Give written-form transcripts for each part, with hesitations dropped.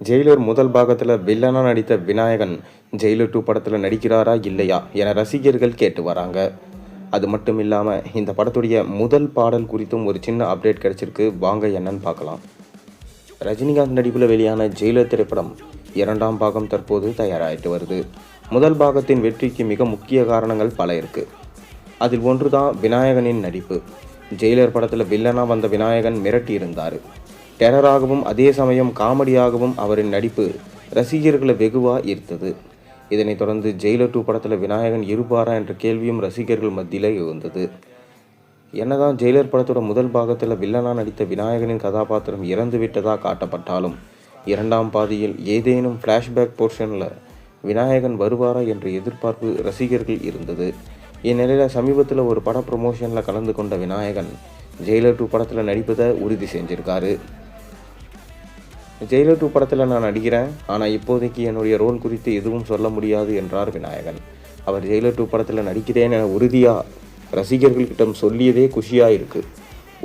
Jailer முதல் பாகத்தில் வில்லனா நடித்த விநாயகன் ஜெயிலர் 2 படத்தில் நடிக்கிறாரா இல்லையா என ரசிகர்கள் கேட்டு வராங்க. அது மட்டும் இல்லாமல் இந்த படத்துடைய முதல் பாடல் குறித்தும் ஒரு சின்ன அப்டேட் கிடைச்சிருக்கு. வாங்க என்னன்னு பார்க்கலாம். ரஜினிகாந்த் நடிப்பில் வெளியான ஜெயிலர் திரைப்படம் 2ஆம் பாகம் தற்போது தயாராகிட்டு வருது. முதல் பாகத்தின் வெற்றிக்கு மிக முக்கிய காரணங்கள் பல இருக்கு. அதில் ஒன்று தான் விநாயகனின் நடிப்பு. ஜெயிலர் படத்தில் வில்லனா வந்த விநாயகன் மிரட்டி இருந்தார். டெரராகவும் அதே சமயம் காமெடியாகவும் அவரின் நடிப்பு ரசிகர்களை வெகுவாக ஈர்த்தது. இதனைத் தொடர்ந்து ஜெயிலர் 2 படத்தில் விநாயகன் இருப்பாரா என்ற கேள்வியும் ரசிகர்கள் மத்தியில் எழுந்தது. என்னதான் ஜெயிலர் படத்தோட முதல் பாகத்தில் வில்லனா நடித்த விநாயகனின் கதாபாத்திரம் இறந்து விட்டதாக காட்டப்பட்டாலும் 2ஆம் பாதியில் ஏதேனும் ஃப்ளாஷ்பேக் போர்ஷனில் விநாயகன் வருவாரா என்ற எதிர்பார்ப்பு ரசிகர்கள் இருந்தது. இந்நிலையில் சமீபத்தில் ஒரு பட ப்ரமோஷனில் கலந்து கொண்ட விநாயகன் ஜெயிலர் 2 படத்தில் நடிப்பதை உறுதி செஞ்சிருக்காரு. ஜெயிலர் 2 படத்தில் நான் நடிக்கிறேன், ஆனால் இப்போதைக்கு என்னுடைய ரோல் குறித்து எதுவும் சொல்ல முடியாது என்றார் விநாயகன். அவர் ஜெயிலர் 2 படத்தில் நடிக்கிறேன் என உறுதியாக ரசிகர்களிடம் சொல்லியதே குஷியாக இருக்குது.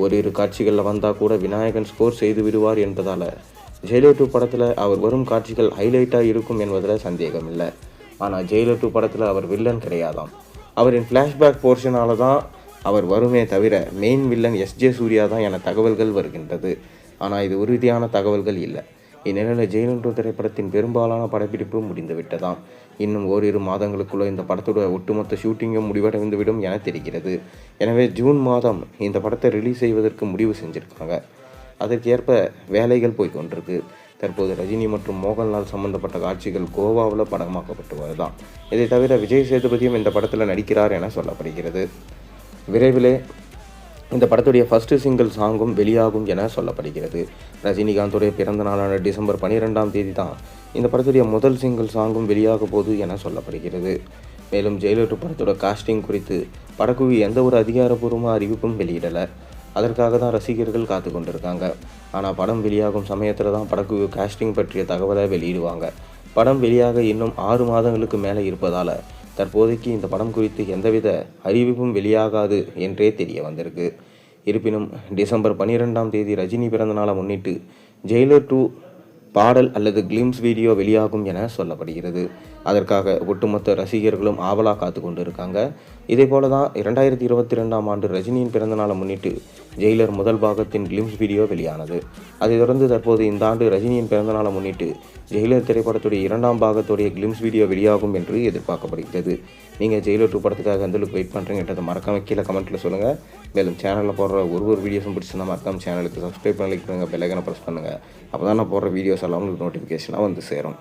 ஓரிரு காட்சிகளில் வந்தால் கூட விநாயகன் ஸ்கோர் செய்து விடுவார் என்பதால் ஜெயிலர் 2 படத்தில் அவர் வரும் காட்சிகள் ஹைலைட்டாக இருக்கும் என்பதில் சந்தேகம் இல்லை. ஆனால் ஜெயிலர் 2 படத்தில் அவர் வில்லன் கிடையாதாம். அவரின் ஃப்ளாஷ்பேக் போர்ஷனால தான் அவர் வருமே தவிர மெயின் வில்லன் எஸ்ஜே சூர்யா தான் என தகவல்கள் வருகின்றது. ஆனால் இது உறுதியான தகவல்கள் இல்லை. இந்நிலையில் ஜெயிலர் 2 திரைப்படத்தின் பெரும்பாலான படப்பிடிப்பு முடிந்து விட்டதாம். இன்னும் ஓரிரு மாதங்களுக்குள்ள இந்த படத்தோட ஒட்டுமொத்த ஷூட்டிங்கும் முடிவடைந்துவிடும் என தெரிகிறது. எனவே ஜூன் மாதம் இந்த படத்தை ரிலீஸ் செய்வதற்கு முடிவு செஞ்சுருக்காங்க. அதற்கேற்ப வேலைகள் போய்கொண்டிருக்கு. தற்போது ரஜினி மற்றும் மோகன்லால் சம்பந்தப்பட்ட காட்சிகள் கோவாவில் படமாக்கப்பட்டு வருதான். இதை தவிர விஜய் சேதுபதியும் இந்த படத்தில் நடிக்கிறார் என சொல்லப்படுகிறது. விரைவிலே இந்த படத்துடைய ஃபஸ்ட்டு சிங்கிள் சாங்கும் வெளியாகும் என சொல்லப்படுகிறது. ரஜினிகாந்தோடைய பிறந்த நாளான டிசம்பர் 12ஆம் தேதி தான் இந்த படத்துடைய முதல் சிங்கிள் சாங்கும் வெளியாக போகுது என சொல்லப்படுகிறது. மேலும் ஜெயிலர் 2 படத்தோட காஸ்டிங் குறித்து படக்குழு எந்த ஒரு அதிகாரப்பூர்வமாக அறிவிப்பும் வெளியிடலை. அதற்காக தான் ரசிகர்கள் காத்து கொண்டிருக்காங்க. ஆனால் படம் வெளியாகும் சமயத்தில் தான் படக்குழு காஸ்டிங் பற்றிய தகவலை வெளியிடுவாங்க. படம் வெளியாக இன்னும் 6 மாதங்களுக்கு மேலே இருப்பதால் தற்போதைக்கு இந்த படம் குறித்து எந்தவித அறிவிப்பும் வெளியாகாது என்றே தெரிய வந்திருக்கு. இருப்பினும் டிசம்பர் 12ஆம் தேதி ரஜினி பிறந்தநாளை முன்னிட்டு ஜெயிலர் 2 பாடல் அல்லது கிளிம்ஸ் வீடியோ வெளியாகும் என சொல்லப்படுகிறது. அதற்காக ஒட்டுமொத்த ரசிகர்களும் ஆவலாக காத்து கொண்டு இருக்காங்க. இதே போல தான் 2022ஆம் ஆண்டு ரஜினியின் பிறந்தநாளை முன்னிட்டு ஜெயிலர் முதல் பாகத்தின் கிளிம்ஸ் வீடியோ வெளியானது. அதைத் தொடர்ந்து தற்போது இந்த ஆண்டு ரஜினியின் பிறந்தநாளை முன்னிட்டு ஜெயிலர் திரைப்படத்துடைய 2ஆம் பாகத்துடைய கிளிம்ஸ் வீடியோ வெளியாகும் என்று எதிர்பார்க்கப்படுகிறது. நீங்கள் ஜெயிலர் 2 படத்துக்காக எந்த அளவுக்கு வெயிட் பண்ணுறீங்கன்றதை மறக்காம கீழே கமெண்ட்டில் சொல்லுங்கள். மேலும் சேனலில் போடுற ஒரு வீடியோஸும் பிடிச்சிருந்தா மறக்காம சேனலுக்கு சப்ஸ்கிரைப் பண்ணி லைக் பண்ணுங்கள், பெல் ஐகானை ப்ரெஸ் பண்ணுங்கள். அப்போ தான் நான் போடுற வீடியோஸ் எல்லாம் உங்களுக்கு நோட்டிஃபிகேஷனாக வந்து சேரும்.